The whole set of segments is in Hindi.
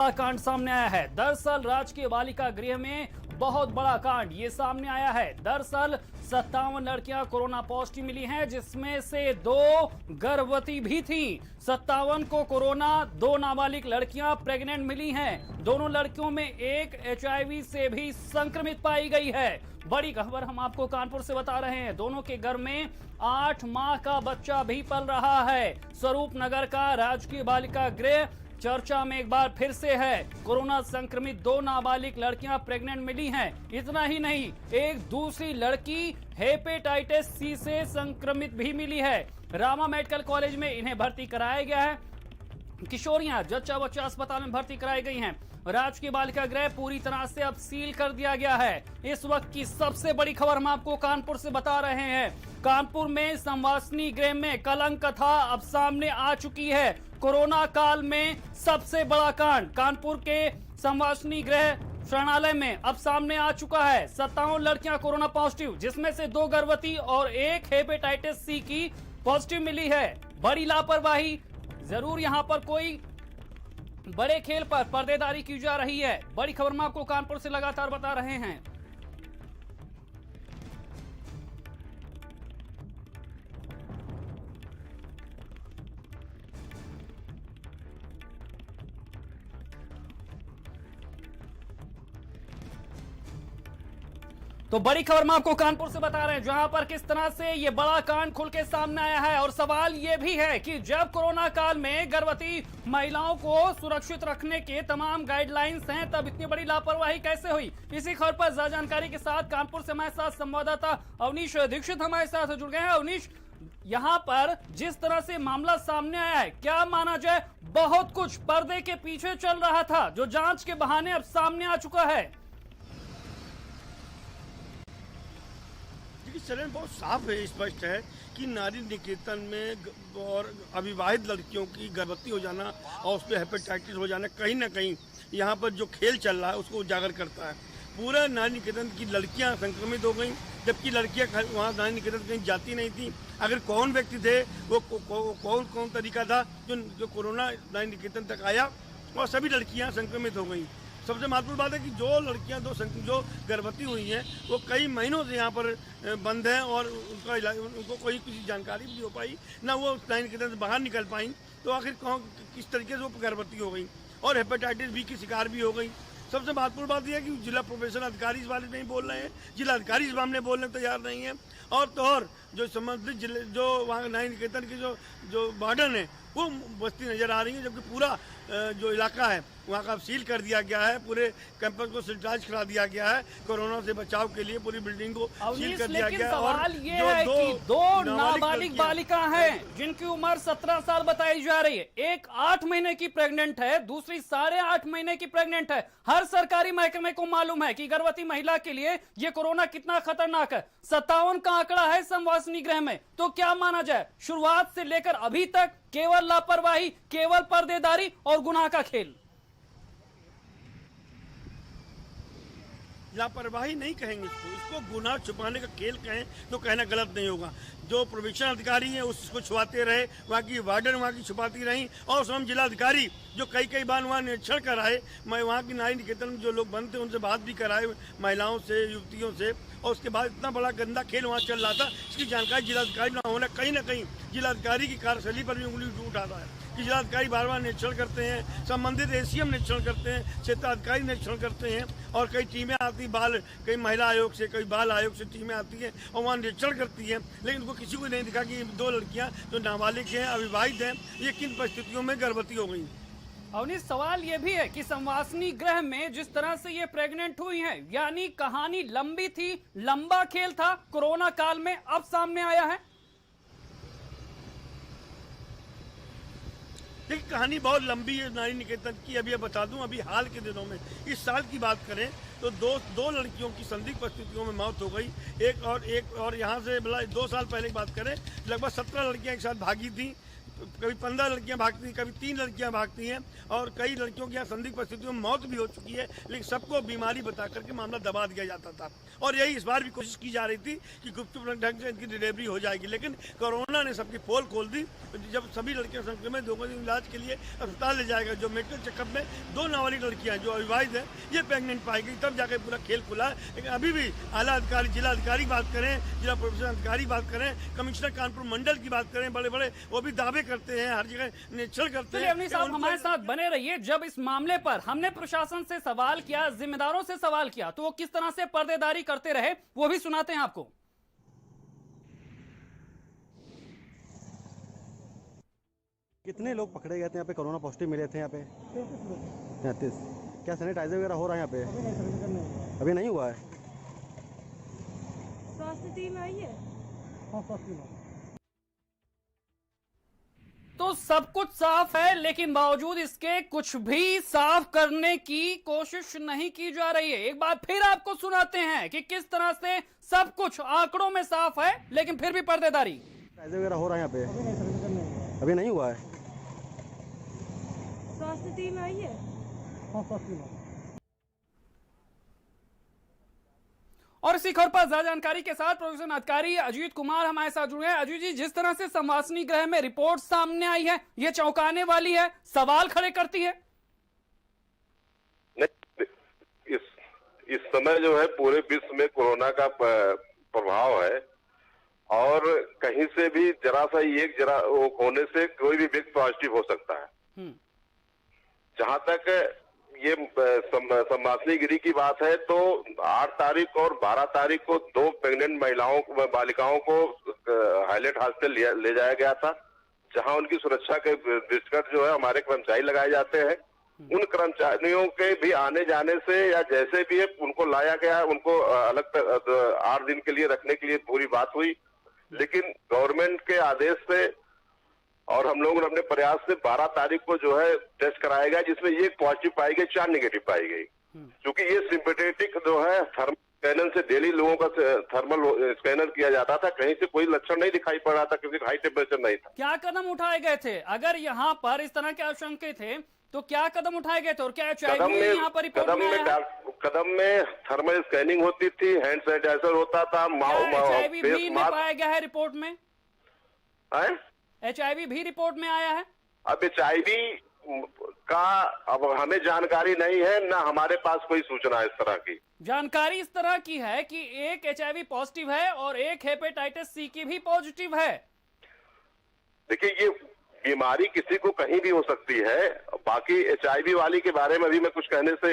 कांड सामने आया है। दरअसल राजकीय बालिका गृह में बहुत बड़ा कांड ये सामने आया है। दरअसल 57 लड़कियां कोरोना पॉजिटिव मिली हैं, जिसमें से 2 गर्भवती भी थीं। 57 को कोरोना, 2 नाबालिग लड़कियां प्रेग्नेंट मिली हैं। दोनों लड़कियों में एक HIV से भी संक्रमित पाई गई है। बड़ी खबर हम आपको कानपुर से बता रहे हैं। दोनों के घर में 8 माह का बच्चा भी पल रहा है। स्वरूप नगर का राजकीय बालिका गृह चर्चा में एक बार फिर से है। कोरोना संक्रमित 2 नाबालिग लड़कियां प्रेग्नेंट मिली हैं। इतना ही नहीं, एक दूसरी लड़की हेपेटाइटिस C से संक्रमित भी मिली है। रामा मेडिकल कॉलेज में इन्हें भर्ती कराया गया है। किशोरियां जच्चा बच्चा अस्पताल में भर्ती कराई गई हैं। राजकीय बालिका गृह पूरी तरह से अब सील कर दिया गया है। इस वक्त की सबसे बड़ी खबर हम आपको कानपुर से बता रहे हैं। कानपुर में संवासनी गृह में कलंक कथा अब सामने आ चुकी है। कोरोना काल में सबसे बड़ा कांड कानपुर के संवासनी गृह शरणालय में अब सामने आ चुका है। 57 लड़कियां कोरोना पॉजिटिव, जिसमें से 2 गर्भवती और एक हेपेटाइटिस C की पॉजिटिव मिली है। बड़ी लापरवाही, जरूर यहां पर कोई बड़े खेल पर पर्देदारी की जा रही है। बड़ी खबर में आपको कानपुर से लगातार बता रहे हैं। तो बड़ी खबर में आपको कानपुर से बता रहे हैं, जहां पर किस तरह से ये बड़ा कांड खुल के सामने आया है। और सवाल ये भी है कि जब कोरोना काल में गर्भवती महिलाओं को सुरक्षित रखने के तमाम गाइडलाइंस हैं, तब इतनी बड़ी लापरवाही कैसे हुई। इसी खबर पर ज्यादा जानकारी के साथ कानपुर से हमारे साथ संवाददाता अवनीश दीक्षित हमारे साथ जुड़ गए हैं। अवनीश, यहाँ पर जिस तरह से मामला सामने आया है, क्या माना जाए बहुत कुछ पर्दे के पीछे चल रहा था, जो जांच के बहाने अब सामने आ चुका है। चलन बहुत साफ है, स्पष्ट है कि नारी निकेतन में और अविवाहित लड़कियों की गर्भवती हो जाना और उस पर हेपेटाइटिस हो जाना कहीं ना कहीं यहाँ पर जो खेल चल रहा है उसको उजागर करता है। पूरा नारी निकेतन की लड़कियाँ संक्रमित हो गई, जबकि लड़कियाँ वहाँ नारी निकेतन कहीं जाती नहीं थी। अगर कौन व्यक्ति थे, वो कौन तरीका था जो कोरोना नारी निकेतन तक आया और सभी लड़कियाँ संक्रमित हो गई। सबसे महत्वपूर्ण बात है कि जो लड़कियां जो गर्भवती हुई हैं वो कई महीनों से यहाँ पर बंद हैं और उनको कोई किसी जानकारी भी नहीं हो पाई, ना वो नारी निकेतन से बाहर निकल पाई। तो आखिर किस तरीके से वो गर्भवती हो गई और हेपेटाइटिस B की शिकार भी हो गई। सबसे महत्वपूर्ण बात यह है कि जिला प्रोफेशनल अधिकारी इस बारे नहीं बोल रहे हैं, जिला अधिकारी इस मामले बोलने तैयार नहीं है। और जो संबंधित जिले जो वहाँ नारी निकेतन की जो वार्डन है वो बस्ती नजर आ रही है, जबकि पूरा जो इलाका है वहाँ का सील कर दिया गया है। पूरे कैंपस को सैनिटाइज करा दिया गया है। कोरोना से बचाव के लिए पूरी बिल्डिंग को सील कर दिया गया है। सवाल ये है कि 2 नाबालिग बालिका हैं जिनकी उम्र 17 साल बताई जा रही है। एक 8 महीने की प्रेग्नेंट है, दूसरी 8.5 महीने की प्रेग्नेंट है। हर सरकारी महकमे को मालूम है कि गर्भवती महिला के लिए ये कोरोना कितना खतरनाक है। 57 का आंकड़ा है संवासनी गृह में। तो क्या माना जाए, शुरुआत से लेकर अभी तक केवल लापरवाही, केवल पर्देदारी और गुनाह का खेल। लापरवाही नहीं कहेंगे इसको गुनाह छुपाने का खेल कहें तो कहना गलत नहीं होगा। जो प्रोविक्शन अधिकारी हैं उसको छुपाते रहे, वहाँ की वार्डन वहाँ की छुपाती रहीं, और स्वयं जिलाधिकारी जो कई बार वहाँ निरीक्षण कराए, मैं वहाँ की नारी निकेतन में जो लोग बंद थे उनसे बात भी कराए, महिलाओं से, युवतियों से, और उसके बाद इतना बड़ा गंदा खेल वहाँ चल रहा था, इसकी जानकारी जिलाधिकारी ना होना कहीं ना कहीं जिलाधिकारी की कार्यशैली पर भी उंगली उठाता है कि जिलाधिकारी बार निरीक्षण करते हैं, संबंधित ACM निरीक्षण करते हैं, क्षेत्राधिकारी निरीक्षण करते हैं, और कई टीमें आती कई महिला आयोग से, कई बाल आयोग से टीमें आती हैं और वहाँ निरीक्षण करती हैं, लेकिन उनको किसी को नहीं दिखा कि 2 लड़कियाँ जो नाबालिग हैं, अविवाहित हैं, ये किन परिस्थितियों में गर्भवती हो गई। अवनीश, सवाल ये भी है कि संवासनी गृह में जिस तरह से ये प्रेग्नेंट हुई हैं, यानी कहानी लंबी थी, लंबा खेल था, कोरोना काल में अब सामने आया है। देखिए, कहानी बहुत लंबी है नारी निकेतन की। अभी बता दूं, अभी हाल के दिनों में इस साल की बात करें तो दो लड़कियों की संदिग्ध परिस्थितियों में मौत हो गई। एक और यहाँ से 2 साल पहले की बात करें, लगभग 17 लड़कियां एक साथ भागी थी। कभी 15 लड़कियां भागती हैं, कभी 3 लड़कियां भागती हैं और कई लड़कियों की संदिग्ध परिस्थितियों में मौत भी हो चुकी है, लेकिन सबको बीमारी बता करके मामला दबा दिया जाता था। और यही इस बार भी कोशिश की जा रही थी कि गुपचुप ढंग से इनकी डिलीवरी हो जाएगी, लेकिन कोरोना ने सबकी पोल खोल दी। जब सभी लड़कियां संक्रमित हो गई, इलाज के लिए अस्पताल ले जाएगा। जो मेडिकल चेकअप में 2 नाबालिग लड़कियां जो अविवाहित है ये प्रेगनेंट पाई गई, तब जाकर पूरा खेल खुला। लेकिन अभी भी आला अधिकारी, जिला अधिकारी की बात करें, जिला प्रोफेशनल अधिकारी की बात करें, कमिश्नर कानपुर मंडल की बात करें, बड़े बड़े वो भी दावे करते हैं, हर जगह निरीक्षण करते हैं। अवनी साहब हमारे साथ बने रहिए। जब इस मामले पर हमने प्रशासन से सवाल किया, जिम्मेदारों से सवाल किया, तो वो किस तरह से पर्देदारी करते रहे वो भी सुनाते हैं आपको। कितने लोग पकड़े गए थे यहाँ पे, कोरोना पॉजिटिव मिले थे यहाँ पे? 33। क्या सैनिटाइजर वगैरह हो रहा है यहाँ पे? अभी नहीं हुआ है। स्वास्थ्य टीम आई है। तो सब कुछ साफ है, लेकिन बावजूद इसके कुछ भी साफ करने की कोशिश नहीं की जा रही है। एक बार फिर आपको सुनाते हैं कि किस तरह से सब कुछ आंकड़ों में साफ है, लेकिन फिर भी पर्देदारी। सैनिटाइजर वगैरह हो रहा है यहाँ पे? अभी नहीं हुआ है। स्वास्थ्य टीम आई है। और इसी खबर पर ज्यादा जानकारी के साथ प्रोफेशनल अधिकारी अजीत कुमार हमारे साथ जुड़े हैं। अजीत जी, जिस तरह से संवासनी गृह में रिपोर्ट सामने आई है, ये चौंकाने वाली है, सवाल खड़े करती है। नहीं, इस समय जो है पूरे विश्व में कोरोना का प्रभाव है और कहीं से भी जरा सा जरा होने से कोई भी व्यक्ति पॉजिटिव हो सकता है। जहां तक ये संवासनी गिरी की बात है तो 8 तारीख और 12 तारीख को 2 प्रेग्नेंट बालिकाओं को हाईलाइट हॉस्पिटल ले जाया गया था, जहां उनकी सुरक्षा के दृष्टिगत जो है हमारे कर्मचारी लगाए जाते हैं। उन कर्मचारियों के भी आने जाने से या जैसे भी है उनको लाया गया, उनको अलग 8 दिन के लिए रखने के लिए पूरी बात हुई, लेकिन गवर्नमेंट के आदेश से और हम लोगों ने अपने प्रयास से 12 तारीख को जो है टेस्ट कराया गया, जिसमें एक पॉजिटिव पाई गई, 4 नेगेटिव पाई गई। क्योंकि ये सिंपैथेटिक जो है थर्मल स्कैनर से डेली लोगों का थर्मल स्कैनर किया जाता था, कहीं से कोई लक्षण नहीं दिखाई पड़ रहा था क्योंकि हाई टेम्परेचर नहीं था। क्या कदम उठाए गए थे? अगर यहाँ पर इस तरह के आशंके थे तो क्या कदम उठाए गए थे? और क्या HIV यहाँ पर रिपोर्ट में आया है? कदम में थर्मल स्कैनिंग होती थी, हैंड सैनिटाइजर होता था, HIV भी पाया गया है रिपोर्ट में? HIV भी रिपोर्ट में आया है? अब HIV का अब हमें जानकारी नहीं है, ना हमारे पास कोई सूचना इस तरह की। जानकारी इस तरह की है कि एक HIV पॉजिटिव है और एक हेपेटाइटिस C की भी पॉजिटिव है। देखिए, ये बीमारी किसी को कहीं भी हो सकती है। बाकी HIV वाली के बारे में भी मैं कुछ कहने से,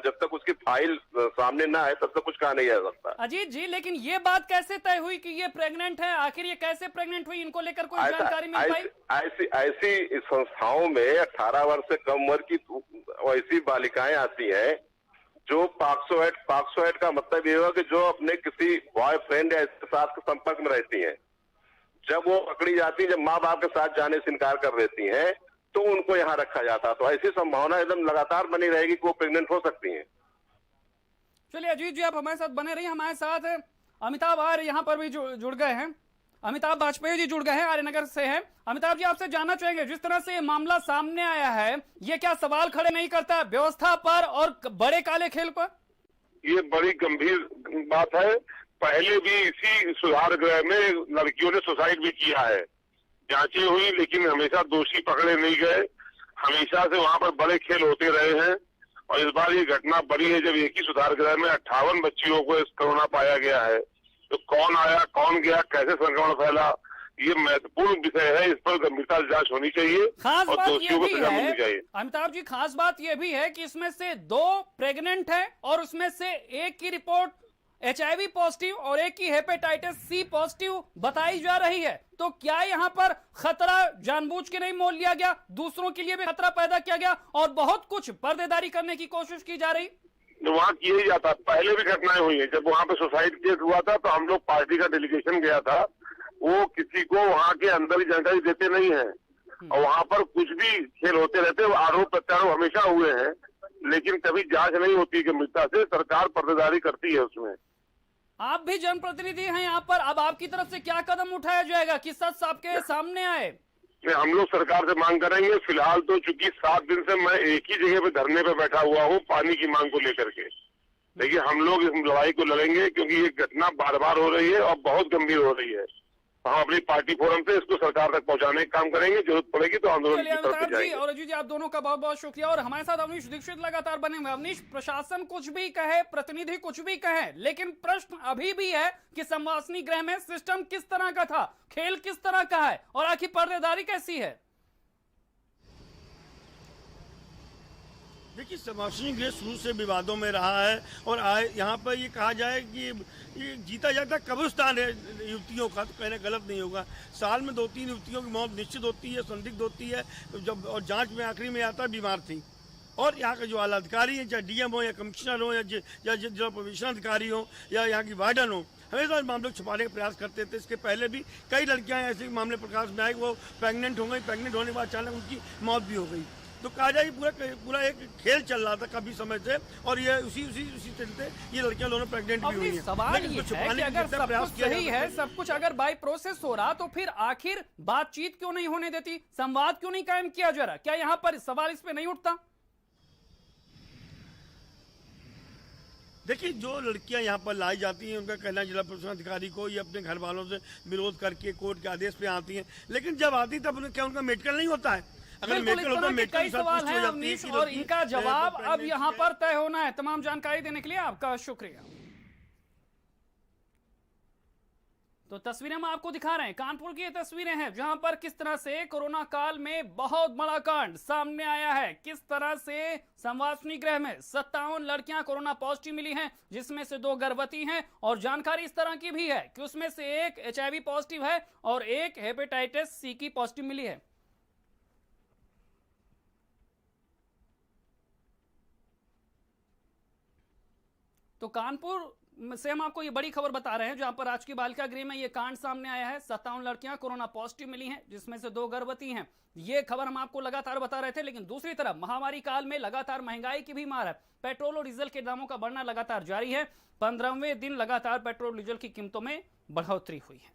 जब तक उसकी फाइल सामने ना आए तब तक कुछ कहा नहीं जा सकता। अजीत जी, लेकिन ये बात कैसे तय हुई कि ये प्रेग्नेंट है? आखिर ये कैसे प्रेग्नेंट हुई, इनको लेकर कोई जानकारी मिल पाई? ऐसी संस्थाओं में 18 वर्ष से कम उम्र की ऐसी बालिकाएं आती हैं जो पॉक्सो एक्ट का मतलब ये हुआ कि जो अपने किसी बॉयफ्रेंड या इसके साथ के संपर्क में रहती हैं, जब वो पकड़ी जाती है, जब माँ बाप के साथ जाने से इनकार कर देती हैं, तो उनको यहाँ रखा जाता। तो ऐसी संभावना एकदम लगातार बनी रहेगी कि वो प्रेग्नेंट हो सकती हैं। चलिए अजीत जी, आप हमारे साथ बने रहिए। हमारे साथ अमिताभ आर्य यहाँ पर भी जुड़ गए हैं। अमिताभ वाजपेयी जी जुड़ गए हैं, आर्यनगर से हैं। अमिताभ जी, आपसे जानना चाहेंगे, जिस तरह से ये मामला सामने आया है, ये क्या सवाल खड़े नहीं करता व्यवस्था पर और बड़े काले खेल पर? ये बड़ी गंभीर बात है। पहले भी इसी सुधार गृह में लड़कियों ने सुसाइड भी किया है, जांचें हुई, लेकिन हमेशा दोषी पकड़े नहीं गए। हमेशा से वहां पर बड़े खेल होते रहे हैं और इस बार ये घटना बड़ी है जब एक ही सुधार गृह में 58 बच्चियों को इस कोरोना पाया गया है। तो कौन आया, कौन गया, कैसे संक्रमण फैला, ये महत्वपूर्ण विषय है। इस पर गंभीरता से जांच होनी चाहिए और दोषियों को सजा मिलनी चाहिए। अमिताभ जी, खास बात यह भी है कि इसमें से 2 प्रेग्नेंट है और उसमें से एक की रिपोर्ट HIV पॉजिटिव और एक की हेपेटाइटिस C पॉजिटिव बताई जा रही है। तो क्या यहाँ पर खतरा जानबूझ के नहीं मोल लिया गया, दूसरों के लिए भी खतरा पैदा किया गया और बहुत कुछ पर्देदारी करने की कोशिश की जा रही? तो वहाँ किया ही जाता, पहले भी घटनाएं हुई है। जब वहाँ पे सुसाइड केस हुआ था तो हम लोग पार्टी का डेलीगेशन गया था, वो किसी को वहाँ के अंदर ही जानकारी देते नहीं है और वहाँ पर कुछ भी खेल होते रहते, आरोप प्रत्यारोप हमेशा हुए हैं, लेकिन कभी जांच नहीं होती गंभीरता से। सरकार पर्देदारी करती है उसमें। आप भी जनप्रतिनिधि हैं यहाँ पर, अब आपकी तरफ से क्या कदम उठाया जाएगा कि सच आपके सामने आए? हम लोग सरकार से मांग करेंगे। फिलहाल तो चूंकि 7 दिन से मैं एक ही जगह पे धरने पे बैठा हुआ हूँ पानी की मांग को लेकर के। देखिए हम लोग इस लड़ाई को लड़ेंगे क्योंकि ये घटना बार बार हो रही है और बहुत गंभीर हो रही है। हम अपनी पार्टी फोरम पे इसको सरकार तक पहुंचाने का काम करेंगे, जरूरत पड़ेगी तो आंदोलन की तरफ अमिताभ जी जाएंगे। और अजय जी, आप दोनों का बहुत बहुत शुक्रिया। और हमारे साथ अवनीश दीक्षित लगातार बने हुए। अवनीश, प्रशासन कुछ भी कहे, प्रतिनिधि कुछ भी कहे, लेकिन प्रश्न अभी भी है कि संवासनी गृह में सिस्टम किस तरह का था, खेल किस तरह का है और आखिर पर्देदारी कैसी है। देखिए, संवासनी गृह शुरू से विवादों में रहा है और यहाँ पर ये कहा जाए कि ये जीता जाता कब्रिस्तान है युवतियों का, तो कहना गलत नहीं होगा। साल में 2-3 युवतियों की मौत निश्चित होती है, संदिग्ध होती है, जब और जांच में आखिरी में आता है बीमार थी। और यहाँ के जो आला अधिकारी हैं, चाहे डीएम हो या कमिश्नर हो या जिला प्रोबेशन अधिकारी हो या यहाँ की वार्डन हो, हमेशा मामले को छुपाने का प्रयास करते थे। इसके पहले भी कई लड़कियाँ ऐसे मामले प्रकाश में आए, वो प्रेग्नेंट हो गई, प्रेग्नेंट होने के बाद अचानक उनकी मौत भी हो गई। तो कहा जाए पूरा एक खेल चल रहा था काफी समय से और ये उसी चलते ये लड़कियां दोनों प्रेग्नेंट भी हुई हैं। सवाल ये है कि अगर सब कुछ सही है, सब कुछ अगर बाय प्रोसेस हो रहा, तो फिर आखिर बातचीत क्यों नहीं होने देती, संवाद क्यों नहीं कायम किया जा रहा? क्या यहाँ पर सवाल इस पे नहीं उठता? देखिए, जो लड़कियां यहाँ पर लाई जाती हैं उनका कहना जिला प्रोबेशन अधिकारी को ये अपने घर वालों से विरोध करके कोर्ट के आदेश पे आती हैं, लेकिन जब आती तब क्या उनका मेडिकल नहीं होता है? अगर मेडिकल होता है, कई सवाल हैं अवनीश और इनका जवाब अब यहाँ पर तय होना है। तमाम जानकारी देने के लिए आपका शुक्रिया। तो तस्वीरें हम आपको दिखा रहे हैं, कानपुर की ये तस्वीरें हैं जहां पर किस तरह से कोरोना काल में बहुत बड़ा कांड सामने आया है। किस तरह से संवासनी गृह में 57 लड़कियां कोरोना पॉजिटिव मिली हैं, जिसमें से 2 गर्भवती हैं। और जानकारी इस तरह की भी है कि उसमें से एक HIV पॉजिटिव है और एक हेपेटाइटिस C की पॉजिटिव मिली है। तो कानपुर से हम आपको ये बड़ी खबर बता रहे हैं जहां पर राजकीय बालिका गृह में ये कांड सामने आया है। 57 लड़कियां कोरोना पॉजिटिव मिली हैं, जिसमें से 2 गर्भवती हैं। ये खबर हम आपको लगातार बता रहे थे, लेकिन दूसरी तरफ महामारी काल में लगातार महंगाई की भी मार है। पेट्रोल और डीजल के दामों का बढ़ना लगातार जारी है। 15वें दिन लगातार पेट्रोल डीजल की कीमतों में बढ़ोतरी हुई है।